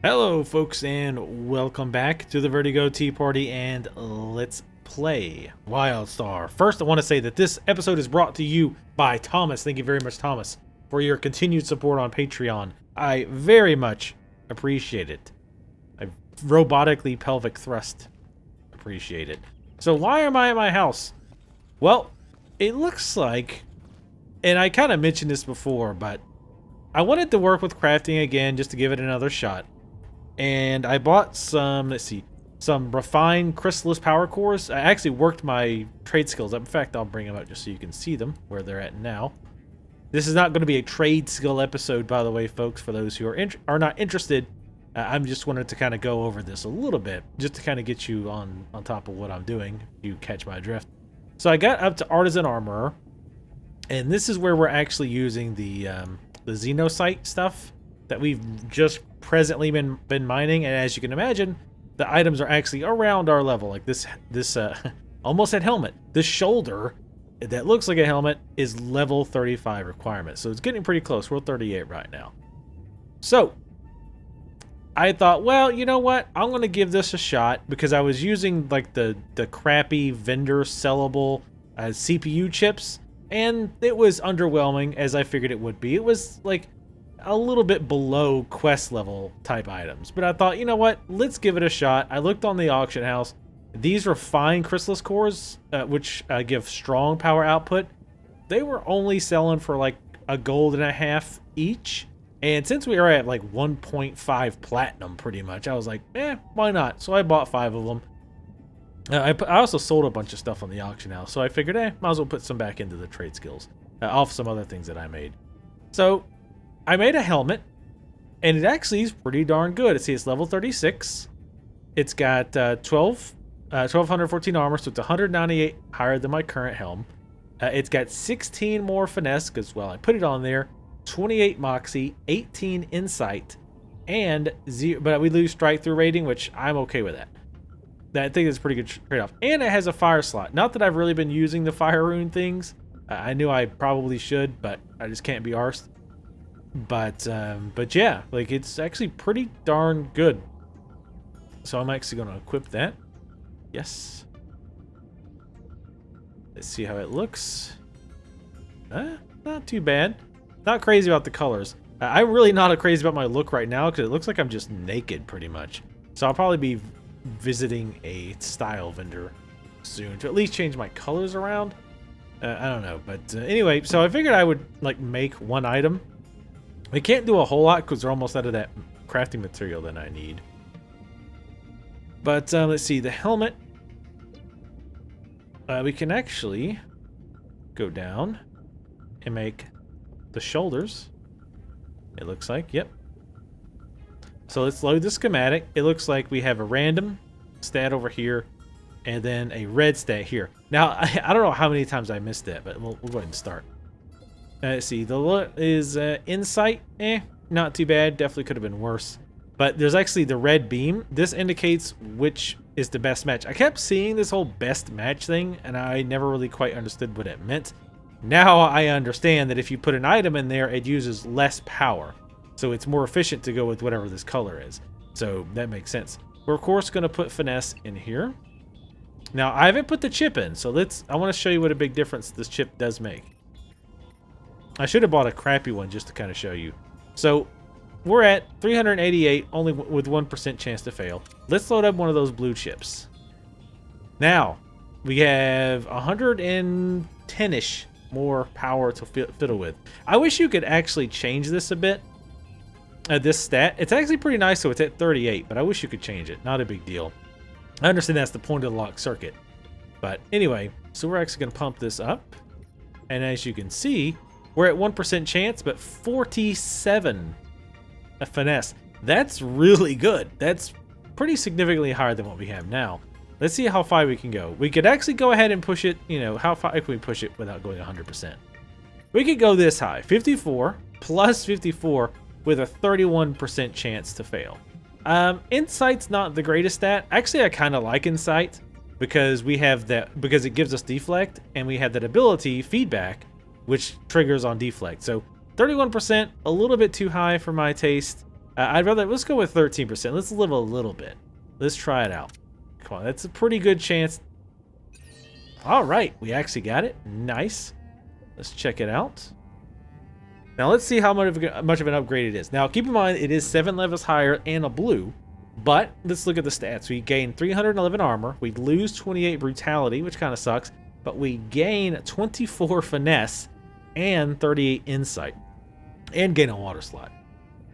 Hello folks and welcome back to the Vertigo Tea Party and let's play Wildstar. First I want to say that this episode is brought to you by Thomas. Thank you very much, Thomas, for your continued support on Patreon. I very much appreciate it. I robotically pelvic thrust appreciate it. So why am I at my house? Well, it looks like, and I kind of mentioned this before, but I wanted to work with crafting again just to give it another shot. And I bought some, some refined crystallis power cores. I actually worked my trade skills up. In fact, I'll bring them up just so you can see them, where they're at now. This is not going to be a trade skill episode, by the way, folks, for those who are not interested. I'm just wanted to kind of go over this a little bit, just to kind of get you on top of what I'm doing, if you catch my drift. So I got up to Artisan Armorer, and this is where we're actually using the Xenosite stuff that we've just presently been mining, and as you can imagine, the items are actually around our level. Like this almost at helmet. This shoulder that looks like a helmet is level 35 requirement, so it's getting pretty close. We're 38 right now. So I thought, well, you know what? I'm gonna give this a shot because I was using like the crappy vendor sellable CPU chips, and it was underwhelming as I figured it would be. It was like a little bit below quest level type items, but I thought, you know what, let's give it a shot. I looked on the auction house. These refined crystallis cores, which give strong power output, they were only selling for like $1.50 each, and since we are at like 1.5 platinum pretty much, I was like, why not? So I bought 5 of them. I also sold a bunch of stuff on the auction house, so I figured, might as well put some back into the trade skills off some other things that I made. So I made a helmet, and it actually is pretty darn good. It's level 36. It's got 1214 armor, so it's 198 higher than my current helm. It's got 16 more finesse, because, well, I put it on there, 28 moxie, 18 insight, and 0, but we lose strike-through rating, which I'm okay with that. I think it's a pretty good trade-off. And it has a fire slot. Not that I've really been using the fire rune things. I knew I probably should, but I just can't be arsed. But yeah, like it's actually pretty darn good. So I'm actually going to equip that. Yes. Let's see how it looks. Not too bad. Not crazy about the colors. I'm really not crazy about my look right now because it looks like I'm just naked pretty much. So I'll probably be visiting a style vendor soon to at least change my colors around. I don't know, but anyway, so I figured I would like make one item. We can't do a whole lot because we're almost out of that crafting material that I need. But let's see, the helmet. We can actually go down and make the shoulders. It looks like, yep. So let's load the schematic. It looks like we have a random stat over here and then a red stat here. Now, I don't know how many times I missed that, but we'll go ahead and start. Let's see, the look is insight, not too bad. Definitely could have been worse. But there's actually the red beam. This indicates which is the best match. I kept seeing this whole best match thing, and I never really quite understood what it meant. Now I understand that if you put an item in there, it uses less power. So it's more efficient to go with whatever this color is. So that makes sense. We're of course going to put finesse in here. Now I haven't put the chip in, so I want to show you what a big difference this chip does make. I should have bought a crappy one just to kind of show you. So we're at 388, only with 1% chance to fail. Let's load up one of those blue chips. Now, we have 110-ish more power to fiddle with. I wish you could actually change this a bit. This stat. It's actually pretty nice, so it's at 38, but I wish you could change it. Not a big deal. I understand that's the point of the lock circuit. But anyway, so we're actually going to pump this up. And as you can see, we're at 1% chance, but 47 finesse. That's really good. That's pretty significantly higher than what we have now. Let's see how far we can go. We could actually go ahead and push it, you know, how far can we push it without going 100%? We could go this high, 54 plus 54 with a 31% chance to fail. Insight's not the greatest stat. Actually, I kind of like Insight because we have that, because it gives us deflect and we have that ability, feedback, which triggers on deflect. So 31%, a little bit too high for my taste. I'd rather, let's go with 13%. Let's live a little bit. Let's try it out. Come on, that's a pretty good chance. All right, we actually got it. Nice. Let's check it out. Now let's see how much of an upgrade it is. Now keep in mind it is 7 levels higher and a blue, but let's look at the stats. We gain 311 armor, we lose 28 brutality, which kind of sucks, but we gain 24 finesse and 38 insight, and gain a water slot.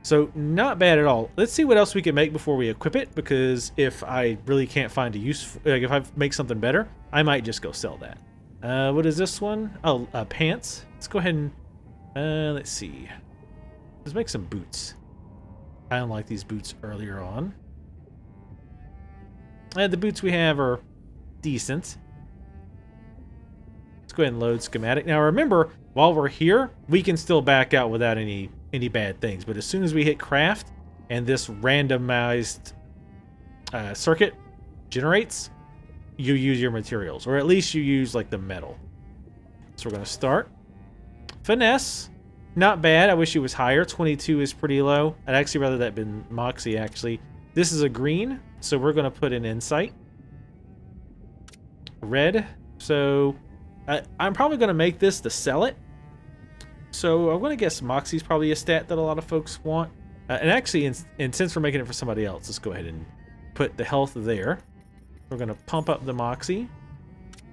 So not bad at all. Let's see what else we can make before we equip it, because if I really can't find a use, like if I make something better, I might just go sell that. What is this one? Oh, pants. Let's go ahead and let's see. Let's make some boots. I don't like these boots earlier on. And the boots we have are decent. Let's go ahead and load schematic. Now remember, while we're here, we can still back out without any bad things. But as soon as we hit craft and this randomized circuit generates, you use your materials, or at least you use like the metal. So we're gonna start. Finesse, not bad. I wish it was higher. 22 is pretty low. I'd actually rather that been Moxie, actually. This is a green, so we're going to put in Insight. Red, so I'm probably going to make this to sell it. So I'm going to guess Moxie's probably a stat that a lot of folks want. And actually, and since we're making it for somebody else, let's go ahead and put the health there. We're going to pump up the Moxie,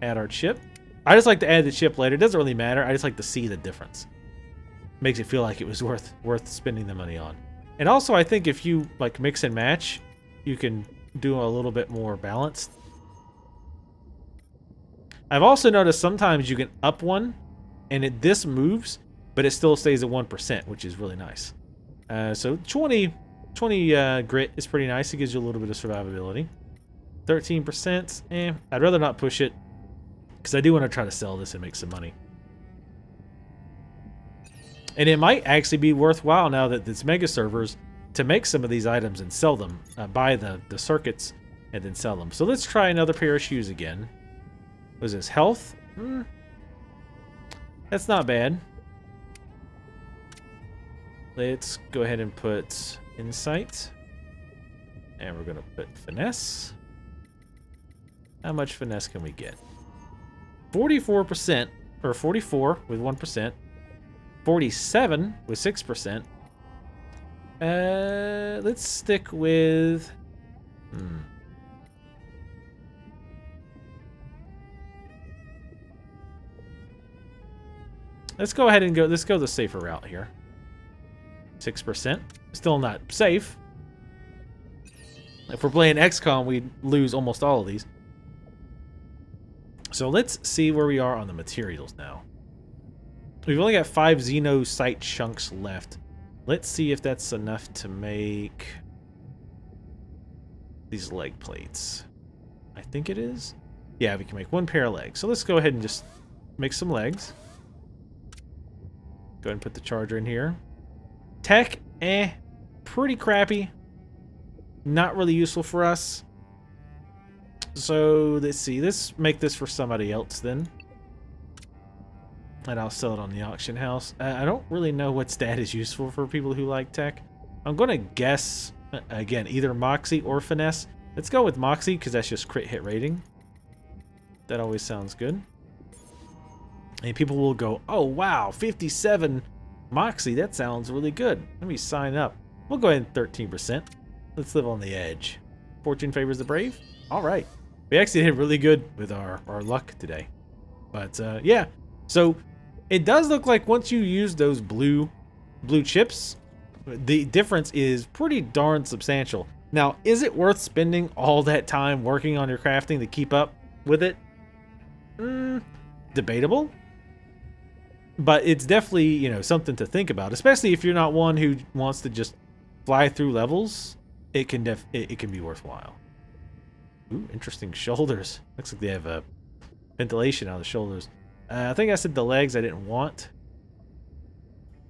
add our chip. I just like to add the chip later. It doesn't really matter. I just like to see the difference. Makes it feel like it was worth spending the money on. And also, I think if you like mix and match, you can do a little bit more balanced. I've also noticed sometimes you can up one, and this moves, but it still stays at 1%, which is really nice. So 20 grit is pretty nice. It gives you a little bit of survivability. 13%. I'd rather not push it, because I do want to try to sell this and make some money. And it might actually be worthwhile now that it's mega servers to make some of these items and sell them. Buy the circuits and then sell them. So let's try another pair of shoes again. What is this? Health? That's not bad. Let's go ahead and put Insight. And we're going to put Finesse. How much Finesse can we get? 44%, or 44 with 1%. 47 with 6%. Let's stick with... Let's go ahead and go... Let's go the safer route here. 6%. Still not safe. If we're playing XCOM, we'd lose almost all of these. So let's see where we are on the materials now. We've only got 5 Xenosite chunks left. Let's see if that's enough to make these leg plates. I think it is. Yeah, we can make 1 pair of legs. So let's go ahead and just make some legs. Go ahead and put the charger in here. Tech, pretty crappy. Not really useful for us. So let's see. Let's make this for somebody else then. And I'll sell it on the auction house. I don't really know what stat is useful for people who like tech. I'm going to guess, again, either Moxie or Finesse. Let's go with Moxie, because that's just crit hit rating. That always sounds good. And people will go, oh, wow, 57 Moxie. That sounds really good. Let me sign up. We'll go ahead and 13%. Let's live on the edge. Fortune favors the brave. All right. We actually did really good with our luck today. But, yeah. So... it does look like once you use those blue chips, the difference is pretty darn substantial. Now, is it worth spending all that time working on your crafting to keep up with it? Debatable. But it's definitely, you know, something to think about, especially if you're not one who wants to just fly through levels. It can be worthwhile. Ooh, interesting shoulders. Looks like they have a ventilation on the shoulders. I think I said the legs I didn't want.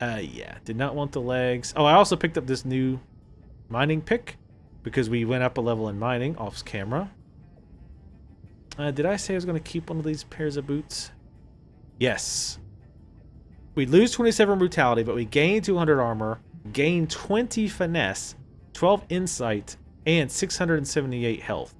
Yeah, did not want the legs. Oh, I also picked up this new mining pick because we went up a level in mining off camera. Did I say I was going to keep one of these pairs of boots? Yes. We lose 27 brutality, but we gain 200 armor. gain 20 finesse, 12 insight, and 678 health.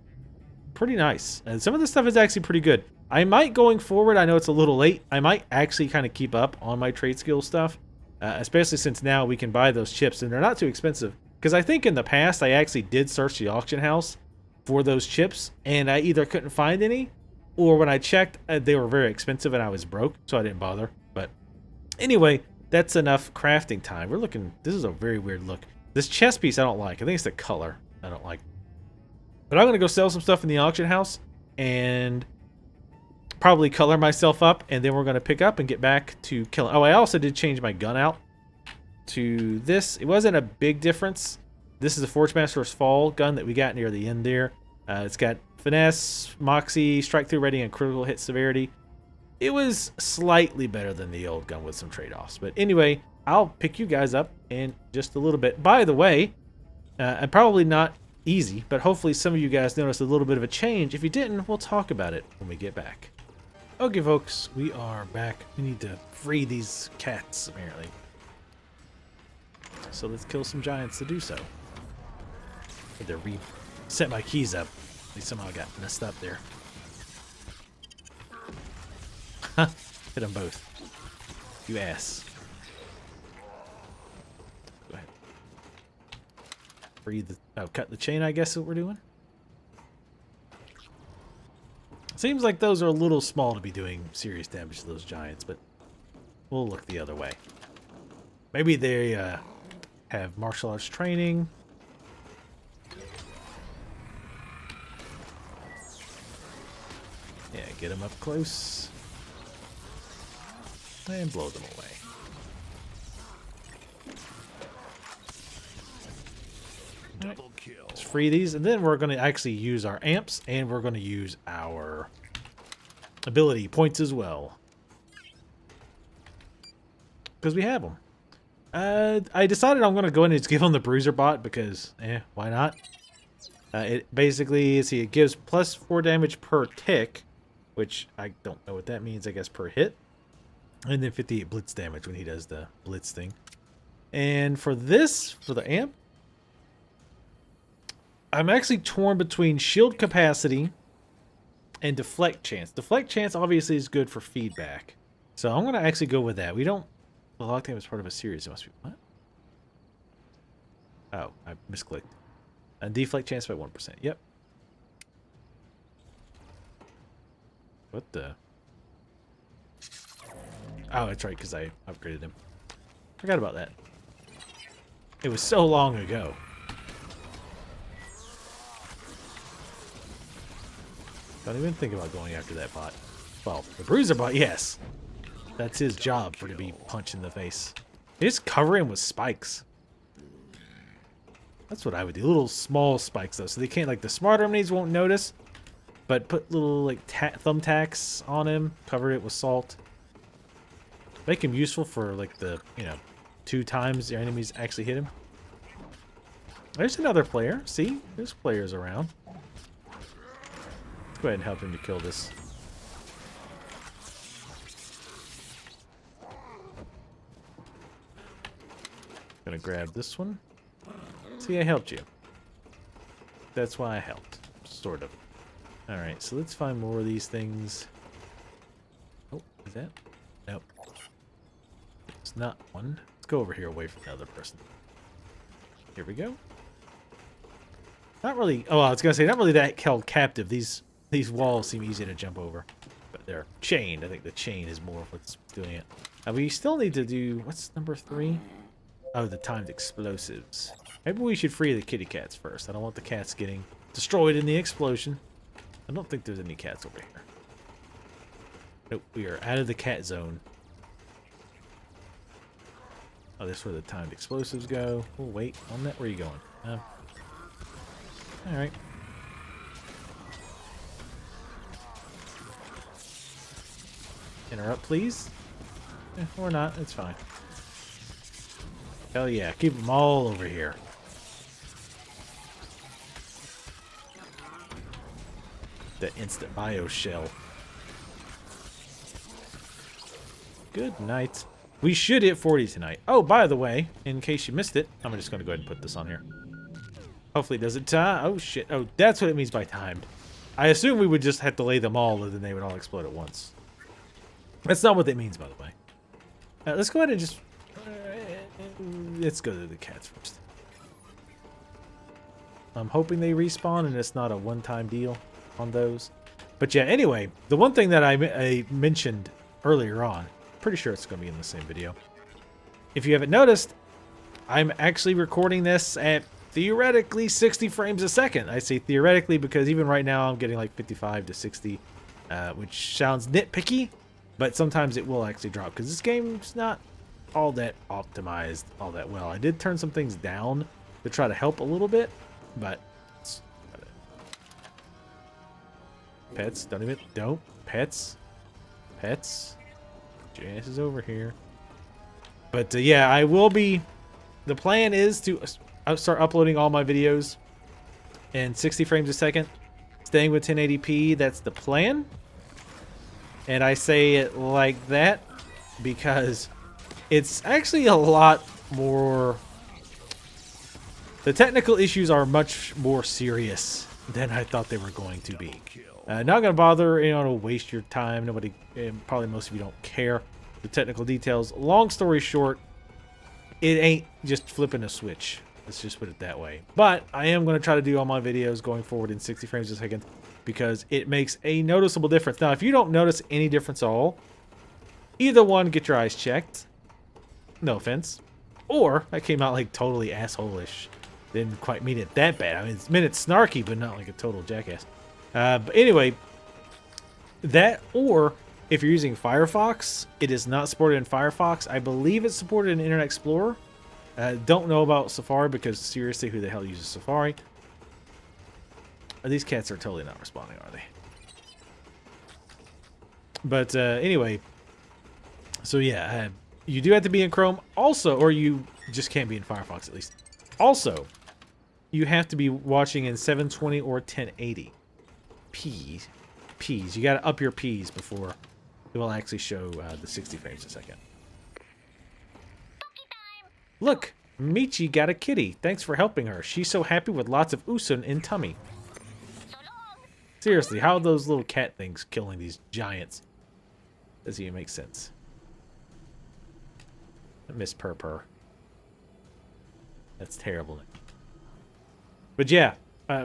Pretty nice. And some of this stuff is actually pretty good. I might, going forward, I know it's a little late, I might actually kind of keep up on my trade skill stuff. Especially since now we can buy those chips, and they're not too expensive. Because I think in the past, I actually did search the auction house for those chips, and I either couldn't find any, or when I checked, they were very expensive and I was broke, so I didn't bother. But anyway, that's enough crafting time. We're looking, this is a very weird look. This chest piece I don't like. I think it's the color I don't like. But I'm going to go sell some stuff in the auction house, and probably color myself up, and then we're going to pick up and get back to killing. Oh, I also did change my gun out to this. It wasn't a big difference. This is a Forge Master's Fall gun that we got near the end there. It's got finesse, moxie, strike through rating, and critical hit severity. It was slightly better than the old gun with some trade-offs. But anyway, I'll pick you guys up in just a little bit. By the way, and probably not easy, but hopefully some of you guys noticed a little bit of a change. If you didn't, we'll talk about it when we get back. Okay, folks, we are back. We need to free these cats, apparently. So let's kill some giants to do so. I had to reset my keys up. They somehow got messed up there. Hit them both. You ass. Go ahead. Free the... Oh, cut the chain, I guess is what we're doing. Seems like those are a little small to be doing serious damage to those giants, but we'll look the other way. Maybe they have martial arts training. Yeah, get them up close. And blow them away. Double kill. Let's free these, and then we're going to actually use our amps, and we're going to use our ability points as well. Because we have them. I decided I'm going to go in and just give them the Bruiser bot because, why not? It basically, see, it gives plus 4 damage per tick, which I don't know what that means, I guess per hit. And then 58 blitz damage when he does the blitz thing. And for this, for the amp, I'm actually torn between shield capacity and deflect chance. Deflect chance obviously is good for feedback. So I'm going to actually go with that. We don't... The lock time is part of a series. It must be... What? Oh, I misclicked. And deflect chance by 1%. Yep. What the... Oh, that's right, because I upgraded him. Forgot about that. It was so long ago. Don't even think about going after that bot. Well, the Bruiser bot, yes. That's his job, for to be punched in the face. Just cover him with spikes. That's what I would do. Little small spikes, though, so they can't, like, the smarter enemies won't notice. But put little, like, thumbtacks on him. Cover it with salt. Make him useful for, like, the, 2 times the enemies actually hit him. There's another player. See? There's players around. Go ahead and help him to kill this. Gonna grab this one. See, I helped you. That's why I helped. Sort of. Alright, so let's find more of these things. Oh, is that? Nope. It's not one. Let's go over here away from the other person. Here we go. Not really... Oh, I was gonna say, not really that held captive. These walls seem easy to jump over. But they're chained. I think the chain is more of what's doing it. We still need to do... What's number 3? Oh, the timed explosives. Maybe we should free the kitty cats first. I don't want the cats getting destroyed in the explosion. I don't think there's any cats over here. Nope, we are out of the cat zone. Oh, this is where the timed explosives go. Oh, wait. On that, where are you going? Alright. Interrupt, please. Or not. It's fine. Hell yeah. Keep them all over here. The instant bio shell. Good night. We should hit 40 tonight. Oh, by the way, in case you missed it, I'm just going to go ahead and put this on here. Hopefully it doesn't oh shit. Oh, that's what it means by timed. I assume we would just have to lay them all and then they would all explode at once. That's not what that means, by the way. Let's go ahead and just... let's go to the cats first. I'm hoping they respawn and it's not a one-time deal on those. But yeah, anyway, the one thing that I mentioned earlier on, pretty sure it's going to be in the same video. If you haven't noticed, I'm actually recording this at theoretically 60 frames a second. I say theoretically because even right now I'm getting like 55 to 60, which sounds nitpicky, but sometimes it will actually drop because this game's not all that optimized all that well. I did turn some things down to try to help a little bit, but pets, don't pets. Janice is over here. But yeah, I will be, the plan is to start uploading all my videos in 60 frames a second, staying with 1080p. That's the plan. And I say it like that because it's actually a lot more, the technical issues are much more serious than I thought they were going to be. Not gonna bother, to waste your time. Nobody, probably most of you don't care the technical details. Long story short, it ain't just flipping a switch. Let's just put it that way. But I am going to try to do all my videos going forward in 60 frames a second because it makes a noticeable difference. Now, if you don't notice any difference at all, either one, get your eyes checked. No offense. Or that came out like totally asshole-ish. Didn't quite mean it that bad. I mean, it's snarky, but not like a total jackass. But anyway, that, or if you're using Firefox, it is not supported in Firefox. I believe it's supported in Internet Explorer. Don't know about Safari because seriously, who the hell uses Safari? These cats are totally not responding, are they? But anyway, so yeah, you do have to be in Chrome also, or you just can't be in Firefox at least. Also, you have to be watching in 720 or 1080. P's. You got to up your P's before it will actually show the 60 frames a second. Look, Michi got a kitty. Thanks for helping her. She's so happy with lots of usun in tummy. Seriously, how are those little cat things killing these giants? Doesn't even make sense. I miss Purr. That's terrible. But yeah,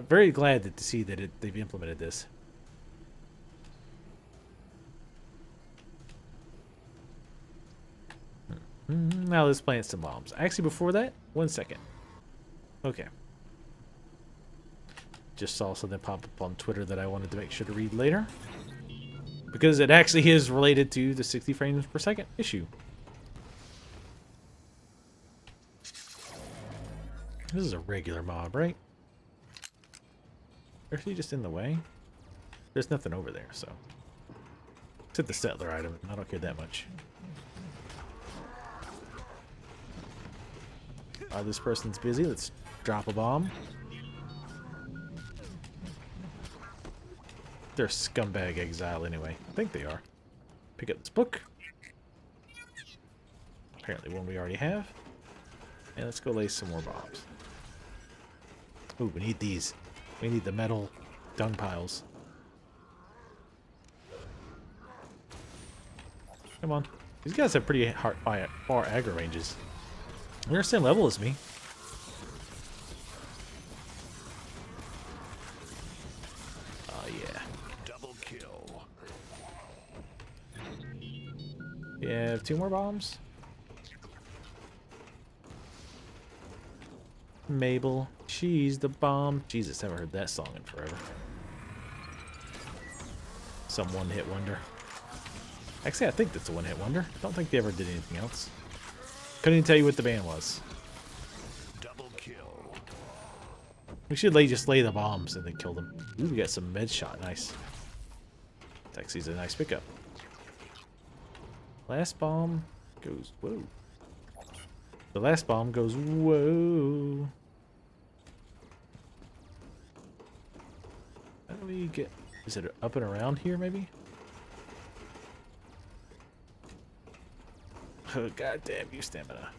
very glad to see that they've implemented this. Now let's plant some bombs. Actually, before that, 1 second. Okay. Just saw something pop up on Twitter that I wanted to make sure to read later. Because it actually is related to the 60 frames per second issue. This is a regular mob, right? Or is he just in the way? There's nothing over there, so. Except the settler item. I don't care that much. This person's busy. Let's drop a bomb. They're scumbag exile anyway. I think they are. Pick up this book. Apparently one we already have. And let's go lay some more bombs. Ooh, we need these. We need the metal dung piles. Come on. These guys have pretty far aggro ranges. They're the same level as me. Oh yeah. Double kill. Yeah, 2 more bombs. Mabel, she's the bomb. Jesus, haven't heard that song in forever. Some one-hit wonder. Actually, I think that's a one-hit wonder. I don't think they ever did anything else. Couldn't even tell you what the band was. Double kill. We should just lay the bombs and then kill them. Ooh, we got some med shot. Nice. Taxi's a nice pickup. Last bomb goes whoa. The last bomb goes whoa. How do we get? Is it up and around here maybe? Oh, God damn you, stamina.